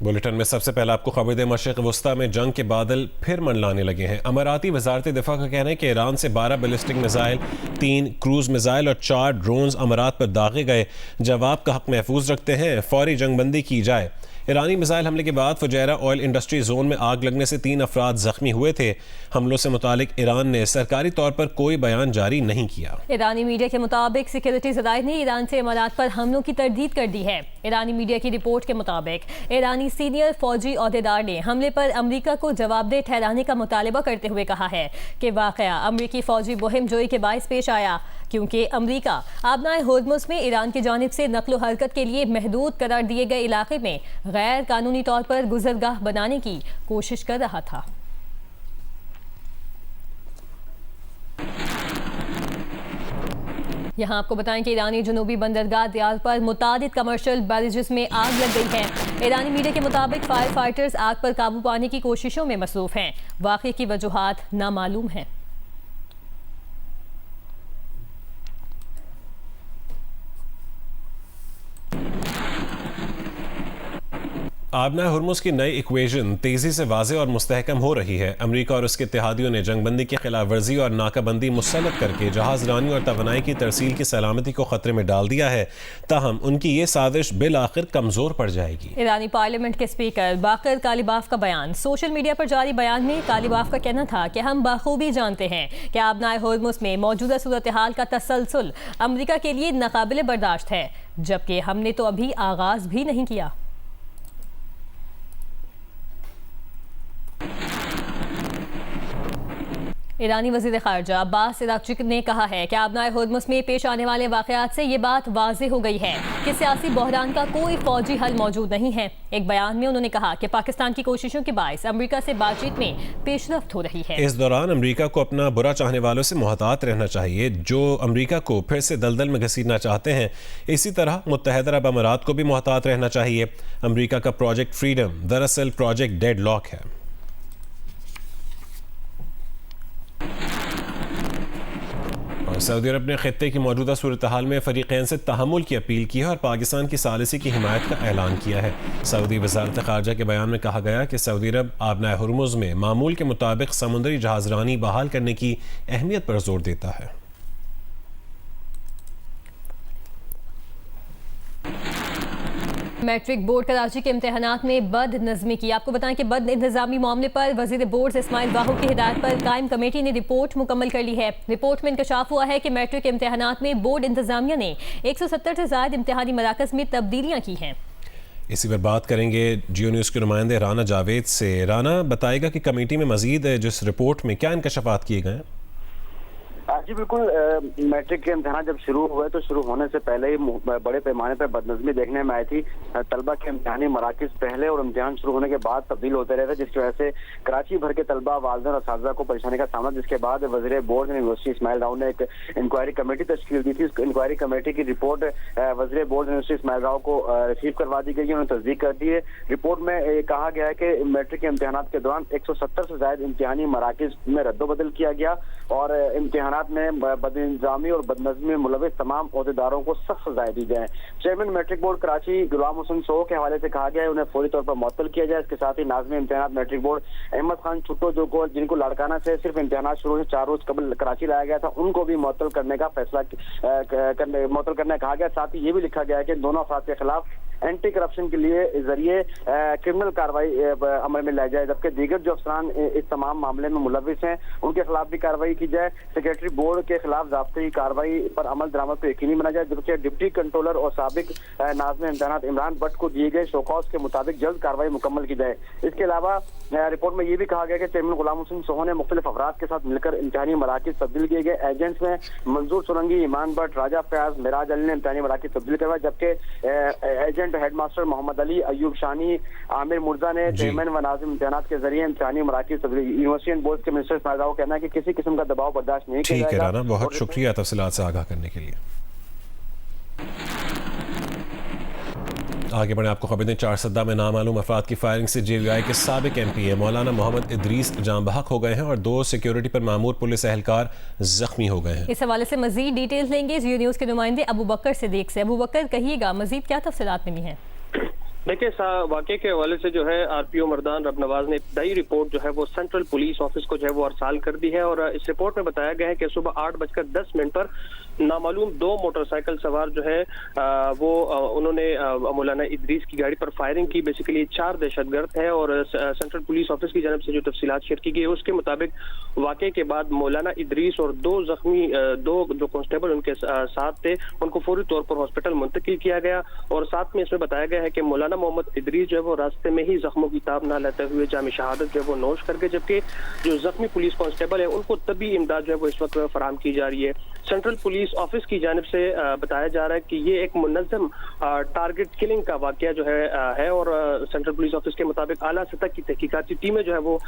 Bulletin में सबसे पहले आपको खबर दें, मशरिक़ वस्ता में जंग के बादल फिर मंडलाने लगे हैं। अमाराती वजारत दिफा का कहना है कि ईरान से 12 बैलिस्टिक मिसाइल, 3 क्रूज मिसाइल और 4 ड्रोन्स अमारात पर दागे गए। जवाब का हक महफूज रखते हैं, फौरी जंगबंदी की जाए। ईरानी मिसाइल हमले के बाद फुजैरा ऑयल इंडस्ट्री जोन में आग लगने से 3 अफराद जख्मी हुए थे। हमलों से मुतालिक ईरान ने सरकारी तौर पर कोई बयान जारी नहीं किया। ईरानी मीडिया के मुताबिक सिक्योरिटी ज़राए ने ईरान से अमारात पर हमलों की तरदीद कर दी है। ईरानी मीडिया की रिपोर्ट के मुताबिक ईरानी सीनियर फौजी ओहदेदार ने हमले पर अमरीका को जवाबदेह ठहराने का मुतालबा करते हुए कहा है कि वाक़या अमरीकी फौजी मुहिम जोई के बायस पेश आया, क्योंकि अमरीका आबनाए होर्मुज़ में ईरान की जानिब से नकलो हरकत के लिए महदूद करार दिए गए इलाके में गैर कानूनी तौर पर गुजरगाह बनाने की कोशिश कर रहा था। यहाँ आपको बताएं कि ईरानी जनूबी बंदरगाह दियाल पर मुतादिद कमर्शियल बैरेजेस में आग लग गई है। ईरानी मीडिया के मुताबिक फायर फाइटर्स आग पर काबू पाने की कोशिशों में मसरूफ हैं। वाक़े की वजूहात नामालूम हैं। आबना हुर्मुज़ की नई इक्वेशन तेज़ी से वाज़ेह और मुस्तहकम हो रही है। अमरीका और उसके इत्तेहादियों ने जंगबंदी की खिलाफ वर्जी और नाकाबंदी मुसल्लत करके जहाज़ रानी और तवानाई की तरसील की सलामती को ख़तरे में डाल दिया है। ताहम उनकी ये साजिश बिल आखिर कमज़ोर पड़ जाएगी। ईरानी पार्लियामेंट के स्पीकर बाकर कालिबाफ का बयान। सोशल मीडिया पर जारी बयान में कालिबाफ का कहना था कि हम बखूबी जानते हैं कि आबनाए हुर्मुज़ में मौजूदा सूरत हाल का तसलसल अमरीका के लिए नाकाबिल बर्दाश्त है, जबकि हमने तो अभी आगाज़ भी नहीं किया। ईरानी वज़ीर ख़ारजा अब्बास अराग़ची ने कहा है कि आबनाए हुर्मुज़ में पेश आने वाले वाक़यात से ये बात वाज़ेह हो गई है कि सियासी बहरान का कोई फ़ौजी हल मौजूद नहीं है। एक बयान में उन्होंने कहा कि पाकिस्तान की कोशिशों के बायस अमरीका से बातचीत में पेशरफ्त हो रही है। इस दौरान अमरीका को अपना बुरा चाहने वालों से मुहतात रहना चाहिए, जो अमरीका को फिर से दलदल में घसीटना चाहते हैं। इसी तरह मुत्तहदा अरब अमारात को भी मुहतात रहना चाहिए। अमरीका का प्रोजेक्ट फ्रीडम दरअसल प्रोजेक्ट डेडलॉक है। सऊदी अरब ने खित्ते की मौजूदा सूरत हाल में फरीक़ैन से तहम्मुल की अपील की है और पाकिस्तान की सालिसी की हिमायत का ऐलान किया है। सऊदी वज़ारत ख़ारजा के बयान में कहा गया कि सऊदी अरब आबनाए हुर्मुज़ में मामूल के मुताबिक समुद्री जहाज़रानी बहाल करने की अहमियत पर जोर देता है। मैट्रिक बोर्ड कराची के इम्तहानात में बद नज़मी की। आपको बताएं कि बद इंतजामी मामले पर वज़ीर बोर्ड इस्माइल वाहू की हिदायत पर कायम कमेटी ने रिपोर्ट मुकम्मल कर ली है। रिपोर्ट में इंकशाफ हुआ है कि मैट्रिक इम्तहानात में बोर्ड इंतजामिया ने 170 से ज़ायद इम्तहानी मराकज़ में तब्दीलियाँ की हैं। इसी पर बात करेंगे जियो न्यूज़ के नुमाइंदे राना जावेद से। राना बताएगा कि कमेटी में मजीद जिस रिपोर्ट में क्या इंकशाफात किए गए हैं? जी बिल्कुल, मैट्रिक के इम्तहान जब शुरू हुए तो शुरू होने से पहले ही बड़े पैमाने पर बदनज़मी देखने में आई थी। तलबा के इम्तहानी मराकिज़ पहले और इम्तहान शुरू होने के बाद तब्दील होते रहे थे, जिसकी वजह से कराची भर के तलबा, वालिदैन और असातिज़ा को परेशानी का सामना। जिसके बाद वज़ीर बोर्ड यूनिवर्सिटी इस्माइल राव ने एक इंक्वायरी कमेटी तश्कील दी थी। इस इंक्वायरी कमेटी की रिपोर्ट वज़ीर बोर्ड यूनिवर्सिटी इस्माइल राव को रिसीव करवा दी गई है, उन्होंने तस्दीक कर दी है। रिपोर्ट में कहा गया है कि मैट्रिक के इम्तहान के दौरान 170 से ज़ायद इम्तहानी मराकिज़ में रद्दोबदल किया गया और इम्तहान में बदइंतजामी और बदनज़मी मुलविस तमाम ओहदेदारों को सख्त सजाएं दी जाए। Chairman matric board Karachi Ghulam Hussain सोह के हवाले से कहा गया है उन्हें फौरी तौर पर मुअत्तल किया जाए। इसके साथ ही नाज़िम इम्तहान मैट्रिक बोर्ड अहमद खान छुट्टो, जिनको लाड़काना से सिर्फ इम्तहान शुरू से 4 रोज कबल कराची लाया गया था, उनको भी मुअत्तल करने का फैसला मुअत्तल करने कहा गया। साथ ही ये भी लिखा गया है कि दोनों अफराद के खिलाफ एंटी करप्शन के लिए जरिए क्रिमिनल कार्रवाई अमल में लाई जाए, जबकि दीगर जो अफसरान इस तमाम मामले में मुलविस हैं उनके खिलाफ भी कार्रवाई की जाए। सेक्रेटरी बोर्ड के खिलाफ ज़ाब्ते की कार्रवाई पर अमल दरामद को यकीनी बनाया जाए, जबकि डिप्टी कंट्रोलर और साबिक नाज़िम इम्तहानात इमरान भट्ट को दिए गए शोकॉज के मुताबिक जल्द कार्रवाई मुकम्मल की जाए। इसके अलावा रिपोर्ट में यह भी कहा गया कि चेयरमैन गुलाम हुसैन सोह ने मुख्तलिफ अफराद के साथ मिलकर इम्तहानी मराकिज़ तब्दील किए गए। एजेंट्स में मंजूर सुरंगी, ईमान भट्ट, राजा फयाज, मिराज अली ने इम्तहानी मराकिज़ तब्दील करवाए, जबकि एजेंट हेडमास्टर मोहम्मद अली, अयूब शानी, आमिर मुर्जा ने चेयरमैन व नाज़िम इम्तहानात के जरिए इम्तहानी मराकिज़ तब्दील। यूनिवर्सिटी एंड बोर्ड के मिनिस्टर इस्माइल राव कहना है कि किसी किस्म का दबाव बर्दाश्त नहीं किया जाएगा। राना, बहुत शुक्रिया तफसीलात से आगाह करने के लिए। आगे बढ़े, आपको खबर दें, 4 सद्दा में नामालूम अफराद की फायरिंग से JVI के साबिक MPA मौलाना मोहम्मद इदरीस जान बहक हो गए हैं और 2 सिक्योरिटी पर मामूर पुलिस एहलकार जख्मी हो गए हैं। इस हवाले से मजीद डिटेल्स लेंगे जियो न्यूज़ के नुमाइंदे अबू बकर सिद्दीक से। अबू बकर, कहिएगा मजीद क्या तफसीलात मिली हैं? देखिए, वाकये के हवाले से जो है आरपीओ मर्दान रब नवाज ने इब्तदाई रिपोर्ट जो है वो सेंट्रल पुलिस ऑफिस को जो है वो अरसाल कर दी है। और इस रिपोर्ट में बताया गया है कि सुबह 8:10 पर नामालूम 2 मोटरसाइकिल सवार जो है उन्होंने मौलाना इदरीस की गाड़ी पर फायरिंग की। बेसिकली 4 दहशतगर्द हैं और सेंट्रल पुलिस ऑफिस की जानब से जो तफसीलात शेयर की गई है उसके मुताबिक वाकये के बाद मौलाना इदरीस और 2 जख्मी जो कांस्टेबल उनके साथ थे उनको फौरी तौर पर हॉस्पिटल मुंतकिल किया गया। और साथ में इसमें बताया गया है कि मौलाना मोहम्मद इदरीस जो है वो रास्ते में ही जख्मों की ताब ना लेते हुए जाम शहादत जो है वो नोश करके, जबकि जो जख्मी पुलिस कांस्टेबल है उनको तभी इमदाद जो है वो इस वक्त फराहम की जा रही है। सेंट्रल पुलिस ऑफिस की जानिब से बताया जा रहा है कि ये एक मुनज़्ज़म टारगेट किलिंग का वाकया जो है और सेंट्रल पुलिस ऑफिस के मुताबिक आला सतह की तहकीकाती टीमें जो है वो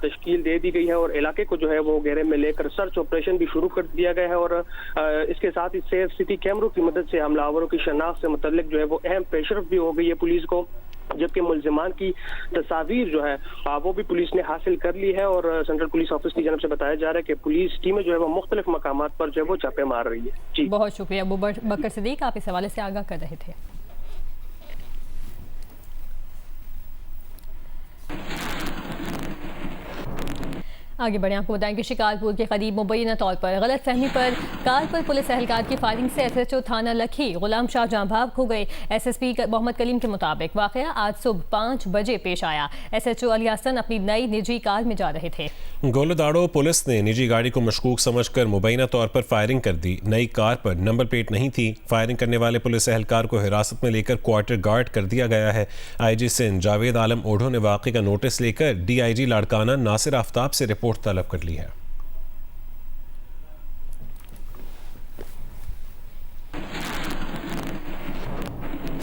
तश्कील दे दी गई है और इलाके को जो है वो घेरे में लेकर सर्च ऑपरेशन भी शुरू कर दिया गया है। और इसके साथ ही सेफ सिटी कैमरों की मदद से हमलावरों की शनाख्त से मुतल्लिक जो है वो अहम पेशरफ भी हो गई है पुलिस को, जबकि मुल्जिमान की तस्वीर जो है वो भी पुलिस ने हासिल कर ली है। और सेंट्रल पुलिस ऑफिस की जानब से बताया जा रहा है कि पुलिस टीमें जो है वो मुख्तलिफ मकामात पर जो है वो छापे मार रही है। जी, बहुत शुक्रिया अबू बकर सिद्दीक, आप इस हवाले से आगाह कर रहे थे। आगे बढ़े, आपको बताएं कि शिकारपुर के करीब मुबैना तौर पर गलत फहमी पर कार पर पुलिस एहलकार की फायरिंग से SHO थाना लखी गुलाम शाह जहां भाग हो गए। SSP मोहम्मद कलीम के मुताबिक वाकया आज सुबह 5 बजे पेश आया। SHO अली हसन अपनी नई निजी कार में जा रहे थे। गोलदाड़ो पुलिस ने निजी गाड़ी को मशकूक समझकर मुबैना तौर पर फायरिंग कर दी। नई कार पर नंबर प्लेट नहीं थी। फायरिंग करने वाले पुलिस एहलकार को हिरासत में लेकर क्वार्टर गार्ड कर दिया गया है। IG सिंध जावेद आलम ओढ़ो ने वाक़े का नोटिस लेकर DIG लाड़काना नासिर आफ्ताब से रिपोर्ट तलब कर ली है।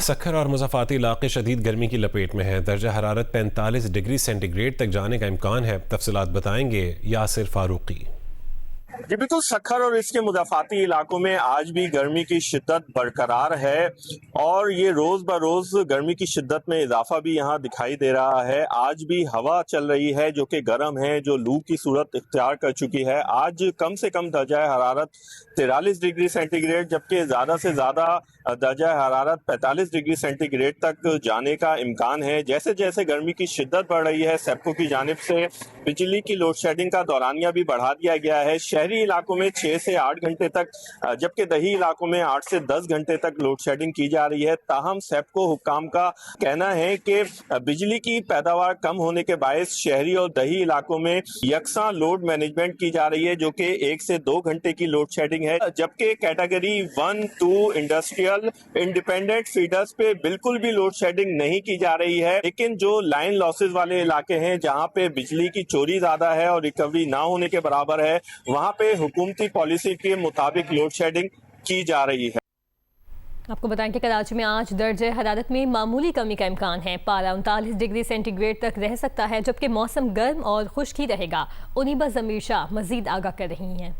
सखर और मुज़फ़्फ़राती इलाके शदीद गर्मी की लपेट में है। दर्जा हरारत 45 डिग्री सेंटीग्रेड तक जाने का इम्कान है। तफसीलात बताएंगे यासिर फारूकी। जी बिल्कुल, सखर और इसके मुज़फ़्फ़राती इलाकों में आज भी गर्मी की शिद्दत बरकरार है और ये रोज़ ब रोज़ गर्मी की शिद्दत में इजाफा भी यहाँ दिखाई दे रहा है। आज भी हवा चल रही है जो कि गर्म है, जो लू की सूरत इख्तियार कर चुकी है। आज कम से कम दर्जा हरारत 43 डिग्री सेंटीग्रेड जबकि ज़्यादा से ज़्यादा दर्जा हरारत 45 डिग्री सेंटीग्रेड तक जाने का इम्कान है। जैसे जैसे गर्मी की शिद्दत बढ़ रही है, सेप्को की जानिब से बिजली की लोड शेडिंग का दौरानिया भी बढ़ा दिया गया है। शहरी इलाकों में 6 से 8 घंटे तक जबकि दही इलाकों में 8 से 10 घंटे तक लोड शेडिंग की जा रही है। ताहम सेप्को हुक्काम का कहना है कि बिजली की पैदावार कम होने के बायस शहरी और दही इलाकों में यकसा लोड मैनेजमेंट की जा रही है जो कि 1 से 2 घंटे की लोड शेडिंग है। जबकि कैटेगरी 1, 2 इंडस्ट्रियल इंडिपेंडेंट फीडर्स पे बिल्कुल भी लोड शेडिंग नहीं की जा रही है। लेकिन जो लाइन लॉसेज वाले इलाके हैं जहां पे बिजली की चोरी ज्यादा है और रिकवरी ना होने के बराबर है, वहां पे हुकूमती पॉलिसी के मुताबिक लोड शेडिंग की जा रही है। आपको बताएं कि कराची में आज दर्जे हरारत में मामूली कमी का इम्कान है। पारा 39 डिग्री सेंटीग्रेड तक रह सकता है जबकि मौसम गर्म और खुश्क ही रहेगा। उनीबा ज़मीर शाह मजीद आगाह कर रही हैं।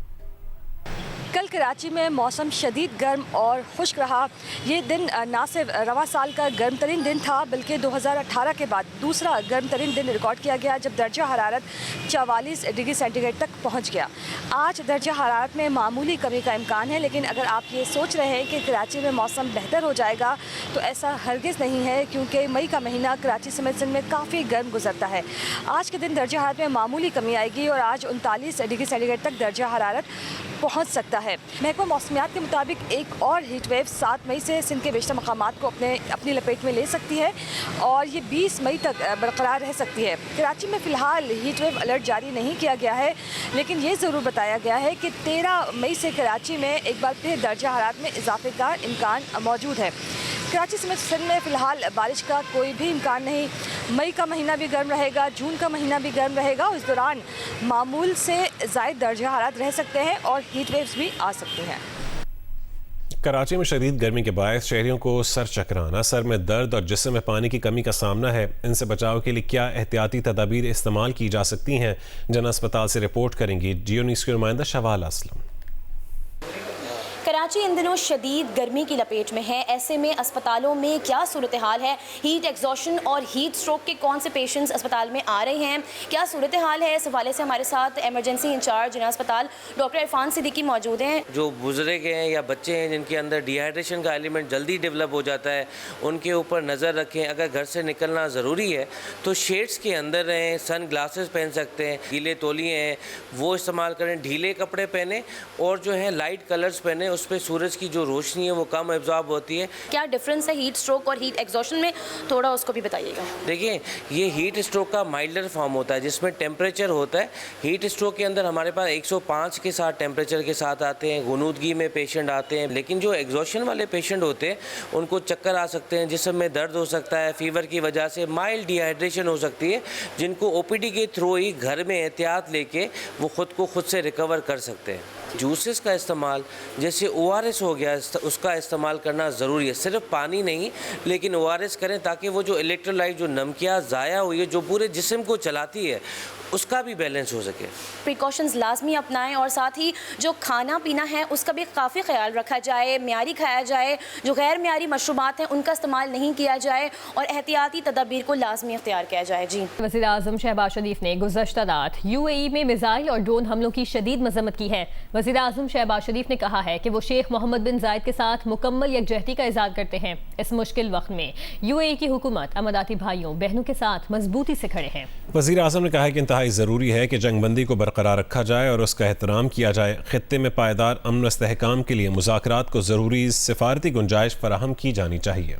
कल कराची में मौसम शदीद गर्म और खुश्क रहा। ये दिन ना सिर्फ रवा साल का गर्म तरीन दिन था बल्कि 2018 के बाद दूसरा गर्म तरीन दिन रिकॉर्ड किया गया जब दर्जा हरारत 44 डिग्री सेंटीग्रेड तक पहुंच गया। आज दर्जा हरारत में मामूली कमी का इम्कान है, लेकिन अगर आप ये सोच रहे हैं कि कराची में मौसम बेहतर हो जाएगा तो ऐसा हरगिज़ नहीं है, क्योंकि मई का महीना कराची समेत सिंध में काफ़ी गर्म गुजरता है। आज के दिन दर्जा हरारत में मामूली कमी आएगी और आज 39 डिग्री सेंटीग्रेड तक दर्जा हरारत पहुंच सकता है। महकमा मौसमियात के मुताबिक एक और हीट वेव 7 मई से सिंध के बेशतर मकामात को अपनी लपेट में ले सकती है और ये 20 मई तक बरकरार रह सकती है। कराची में फ़िलहाल हीट वेव अलर्ट जारी नहीं किया गया है, लेकिन ये ज़रूर बताया गया है कि 13 मई से कराची में एक बार फिर दर्जा हरारत में इजाफे का इम्कान मौजूद है। कराची समेत सिंध में फ़िलहाल बारिश का कोई भी इम्कान नहीं। मई का महीना भी गर्म रहेगा, जून का महीना भी गर्म रहेगा और इस दौरान मामूल से ज़ायद दर्जा हरारत रह सकते हैं और हीट वेव्स भी आ सकती हैं। कराची में शदीद गर्मी के बायस शहरियों को सर चकराना, सर में दर्द और जिस्म में पानी की कमी का सामना है। इनसे बचाव के लिए क्या एहतियाती तदाबीर इस्तेमाल की जा सकती हैं, जन अस्पताल से रिपोर्ट करेंगी जियो न्यूज़ की नुमाइंदा शवाल असलम। कराची इन दिनों शदीद गर्मी की लपेट में है। ऐसे में अस्पतालों में क्या सूरत हाल है? हीट एक्सॉशन और हीट स्ट्रोक के कौन से पेशेंट्स अस्पताल में आ रहे हैं, क्या सूरत हाल है? इस हवाले से हमारे साथ एमरजेंसी इंचार्ज जिला अस्पताल डॉक्टर इरफान सिद्दीकी मौजूद हैं। जो बुजुर्ग हैं या बच्चे हैं जिनके अंदर डिहाइड्रेशन का एलिमेंट जल्दी डेवलप हो जाता है, उनके ऊपर नज़र रखें। अगर घर से निकलना ज़रूरी है तो शेड्स के अंदर रहें, सन ग्लासेस पहन सकते हैं, गीले तौलिए हैं वो इस्तेमाल करें, ढीले कपड़े पहने और जो है लाइट कलर्स पहने, उस पर सूरज की जो रोशनी है वो कम एब्जॉर्ब होती है। क्या डिफरेंस है हीट स्ट्रोक और हीट एक्सॉशन में, थोड़ा उसको भी बताइएगा। देखिए, ये हीट स्ट्रोक का माइल्डर फॉर्म होता है जिसमें टेम्परेचर होता है। हीट स्ट्रोक के अंदर हमारे पास 105 के साथ टेम्परेचर के साथ आते हैं, गुनूदगी में पेशेंट आते हैं। लेकिन जो एग्जॉशन वाले पेशेंट होते हैं उनको चक्कर आ सकते हैं, जिस्म में दर्द हो सकता है, फीवर की वजह से माइल्ड डिहाइड्रेशन हो सकती है, जिनको ओपीडी के थ्रू ही घर में एहतियात लेके वो खुद को खुद से रिकवर कर सकते हैं। जूसेस का इस्तेमाल जैसे ORS हो गया, उसका इस्तेमाल करना ज़रूरी है। सिर्फ पानी नहीं लेकिन ORS करें ताकि वो जो इलेक्ट्रोलाइट, जो नमकिया ज़ाया हुई है जो पूरे जिस्म को चलाती है, उसका भी बैलेंस हो सके। प्रिकॉशंस लाजमी अपनाएं और साथ ही जो खाना पीना है उसका भी काफ़ी ख्याल रखा जाए, म्यारी खाया जाए, जो गैर म्यारी मशरूबात हैं उनका इस्तेमाल नहीं किया जाए और एहतियाती तदबीर को लाजमी इख्तियार किया जाए। जी, वज़ीर आज़म शहबाज शरीफ ने गुज़श्ता रात UAE में मिसाइल और ड्रोन हमलों की शदीद मजम्मत की है। वज़ीर आज़म शहबाज शरीफ ने कहा है कि वो शेख मोहम्मद बिन जायद के साथ मुकम्मल यकजहती का इज़हार करते हैं। इस मुश्किल वक्त में UAE की हुकूमत अमराती भाइयों बहनों के साथ मजबूती से खड़े हैं। वज़ीर आज़म ने कहा है कि इंतहाई ज़रूरी है कि जंगबंदी को बरकरार रखा जाए और उसका एहतराम किया जाए। खित्ते में पायदार अमन व इस्तेहकाम के लिए मुज़ाकरात को ज़रूरी सिफारती गुंजाइश फराहम की जानी चाहिए।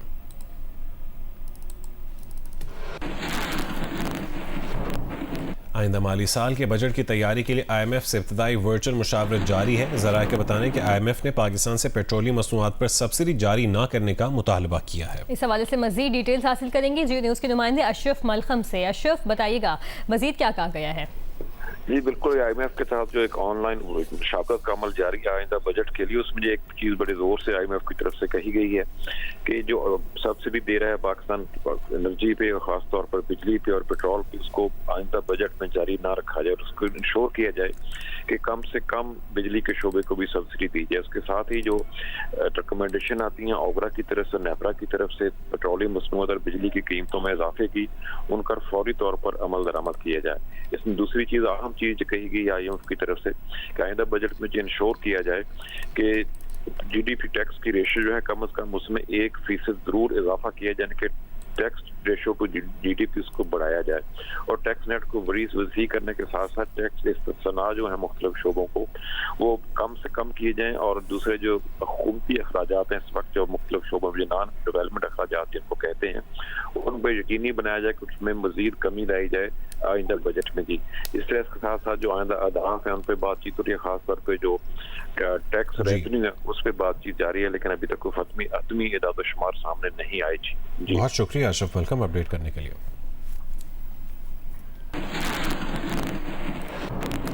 आइंदा माली साल के बजट की तैयारी के लिए IMF से इब्तदाई वर्चुअल मुशावरत जारी है। ज़राए के बताने कि IMF ने पाकिस्तान से पेट्रोलियम मसनूआत पर सब्सिडी जारी न करने का मुतालबा किया है। इस हवाले से मजीद डिटेल्स हासिल करेंगे जियो न्यूज़ के नुमाइंदे अशरफ मलखम से। अशरफ, बताइएगा मजीद क्या कहा गया है? जी बिल्कुल, IMF के साथ जो एक ऑनलाइन मुशावरत का अमल जारी है आइंदा बजट के लिए, उसमें एक चीज़ बड़े ज़ोर से IMF की तरफ से कही गई है कि जो सब्सिडी दे रहा है पाकिस्तान एनर्जी पे, खास तौर पर बिजली पे और पेट्रोल पे, उसको आइंदा बजट में जारी ना रखा जाए और उसको इंश्योर किया जाए कि कम से कम बिजली के शोबे को भी सब्सिडी दी जाए। उसके साथ ही जो रिकमेंडेशन आती हैं ओबरा की तरफ से, नेपरा की तरफ से पेट्रोलियम मसनूआत और बिजली की कीमतों में इजाफे की, उनका फौरी तौर पर अमल दरामद किया जाए। इसमें दूसरी चीज़, अहम चीज कही गई IMF की तरफ से कि आइंदा बजट में जो इंश्योर किया जाए कि GDP टैक्स की रेशियो जो है कम से कम उसमें 1% जरूर इजाफा किया जाए कि टैक्स रेशो को GDP उसको बढ़ाया जाए और टैक्स नेट को वसी करने के साथ साथ टैक्स इस्तेसना जो है मुख्तलिफ शोबों को वो कम से कम किए जाएं और दूसरे जो हुकूमती अखराजात हैं इस वक्त जो मुख्तलिफ शोबों में नॉन डेवलपमेंट अखराजात जिनको कहते हैं उन पर यकीनी बनाया जाए कि उसमें मजीद कमी लाई जाए आइंदा बजट में जी। इस तरह के साथ साथ जो आइंदा अहदाफ है उन पर बातचीत हो रही है, खासतौर पर जो टैक्स रेवेन्यू है उस पर बातचीत जारी है, लेकिन अभी तक कोई हतमी इदाद-ओ-शुमार सामने नहीं आए जी। बहुत शुक्रिया अशरफ वेलकम अपडेट करने के लिए।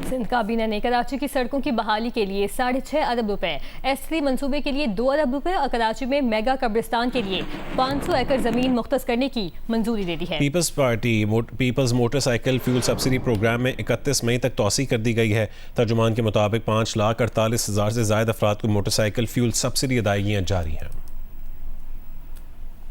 सिंध काबीना ने कराची की सड़कों की बहाली के लिए 6.5 अरब रुपए, S3 मंसूबे के लिए 2 अरब रुपए और कराची में मेगा कब्रिस्तान के लिए 500 एकड़ जमीन मुख्तस करने की मंजूरी दे दी है। People's motorcycle fuel subsidy programme में 31 मई तक तौसी कर दी गई है। तर्जुमान के मुताबिक 5,48,000 से ज्यादा अफराद को मोटरसाइकिल फ्यूल सब्सिडी अदायगियाँ जारी हैं।